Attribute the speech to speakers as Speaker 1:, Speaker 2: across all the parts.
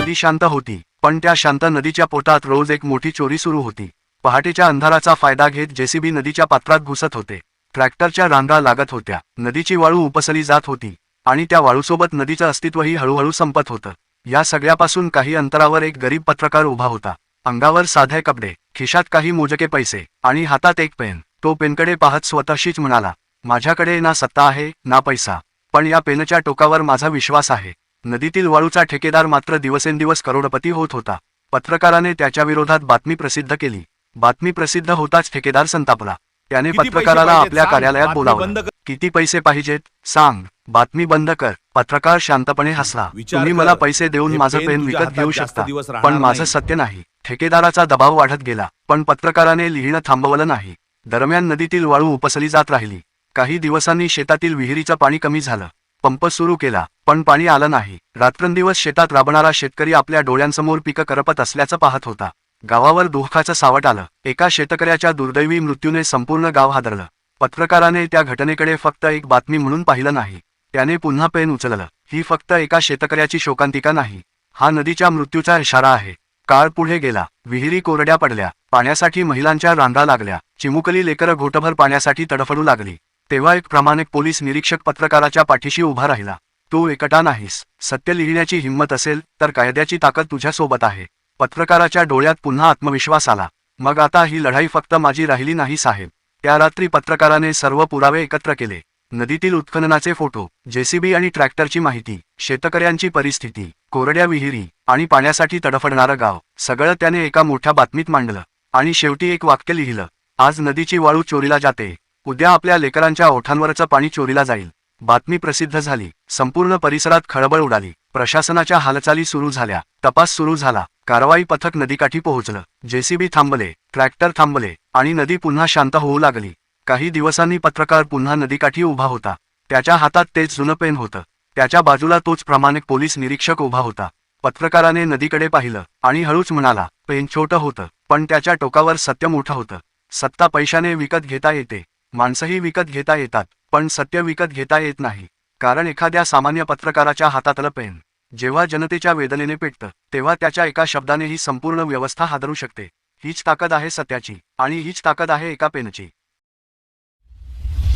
Speaker 1: नदी शांत होती, पण त्या शांत नदीच्या पोटात रोज एक मोठी चोरी सुरू होती। पहाटेच्या अंधाराचा फायदा घेत जेसीबी नदीच्या पात्रात घुसत होते। ट्रॅक्टरच्या रांगा लागत होत्या, नदीची वाळू उपसली जात होती आणि त्या वाळूसोबत नदीचं अस्तित्वही हळूहळू संपत होतं। या सगळ्यापासून काही अंतरावर एक गरीब पत्रकार उभा होता। अंगावर साधे कपडे, खिशात काही मोजके पैसे आणि हातात एक पेन। तो पेनकडे पाहत स्वतःशीच म्हणाला, माझ्याकडे ना सत्ता आहे ना पैसा, पण या पेनच्या टोकावर माझा विश्वास आहे। नदीतील वाळूचा ठेकेदार मात्र दिवसेंदिवस करोडपती होत होता। पत्रकाराने त्याच्या विरोधात बातमी प्रसिद्ध केली। बातमी प्रसिद्ध होताच ठेकेदार संतापला। त्याने पत्रकाराला आपल्या कार्यालयात बोलावलं। किती पैसे पाहिजेत सांग, बातमी बंद कर। पत्रकार शांतपणे हसला, तुम्ही मला पैसे देऊन माझं पेन विकत घेऊ शकता, पण माझं सत्य नाही। ठेकेदाराचा दबाव वाढत गेला, पण पत्रकाराने लिहिणं थांबवलं नाही। दरम्यान नदीतील वाळू उपसली जात राहिली। काही दिवसांनी शेतातील विहिरीचं पाणी कमी झालं। पंप सुरू केला, पण पाणी आलं नाही। रात्रंदिवस शेतात राबणारा शेतकरी आपल्या डोळ्यांसमोर पिकं करपत असल्याचं पाहत होता। गावावर दुःखाचं सावट आलं। एका शेतकऱ्याच्या दुर्दैवी मृत्यूने संपूर्ण गाव हादरलं। पत्रकाराने त्या घटनेकडे फक्त एक बातमी म्हणून पाहिलं नाही, त्याने पुन्हा पेन उचललं। ही फक्त एका शेतकऱ्याची शोकांतिका नाही, हा नदीच्या मृत्यूचा इशारा आहे। काळ पुढे गेला, विहिरी कोरड्या पडल्या, पाण्यासाठी महिलांच्या रांगा लागल्या, चिमुकली लेकरं घोटभर पाण्यासाठी तडफडू लागली। तेव्हा एक प्रामाणिक पोलीस निरीक्षक पत्रकाराच्या पाठीशी उभा राहिला। तू एकटा नाहीस, सत्य लिहिण्याची हिंमत असेल तर कायद्याची ताकद तुझ्या सोबत आहे। पत्रकाराच्या डोळ्यात पुन्हा आत्मविश्वास आला। मग आता ही लढाई फक्त माझी राहिली नाही साहेब। त्या रात्री पत्रकाराने सर्व पुरावे एकत्र केले। नदीतील उत्खननाचे फोटो, जेसीबी आणि ट्रॅक्टरची माहिती, शेतकऱ्यांची परिस्थिती, कोरड्या विहिरी आणि पाण्यासाठी तडफडणारं गाव, सगळं त्याने एका मोठ्या बातमीत मांडलं। आणि शेवटी एक वाक्य लिहिलं, आज नदीची वाळू चोरीला जाते, उद्या आपल्या लेकरांच्या ओठांवरचं पाणी चोरीला जाईल। बातमी प्रसिद्ध झाली, संपूर्ण परिसरात खळबळ उडाली। प्रशासनाच्या हालचाली सुरू झाल्या, तपास सुरू झाला, कारवाई पथक नदीकाठी पोहोचलं। जेसीबी थांबले, ट्रॅक्टर थांबले आणि नदी पुन्हा शांत होऊ लागली। काही दिवसांनी पत्रकार पुन्हा नदीकाठी उभा होता। त्याच्या हातात तेच जुनं पेन होतं, त्याच्या बाजूला तोच प्रामाणिक पोलीस निरीक्षक उभा होता। पत्रकाराने नदीकडे पाहिलं आणि हळूच म्हणाला, पेन छोटं होतं, पण त्याच्या टोकावर सत्य मोठं होतं। सत्ता पैशाने विकत घेता येते, माणसंही विकत घेता येतात, पण सत्य विकत घेता येत नाही। कारण एखाद्या सामान्य पत्रकाराच्या हातातलं पेन जेव्हा जनतेच्या वेदनेने पेटतं, तेव्हा त्याच्या एका शब्दाने ही संपूर्ण व्यवस्था हादरू शकते। हीच ताकद आहे सत्याची आणि हीच ताकद आहे एका पेनची।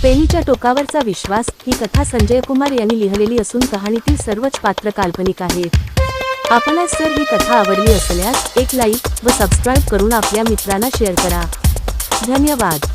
Speaker 2: पेनीच्या टोकावरचा विश्वास ही कथा संजय कुमार यांनी लिहिलेली असून कहाणीतील सर्वच पात्र काल्पनिक आहेत। आपणास जर ही कथा आवडली असल्यास एक लाईक व सबस्क्राईब करून आपल्या मित्रांना शेअर करा। धन्यवाद।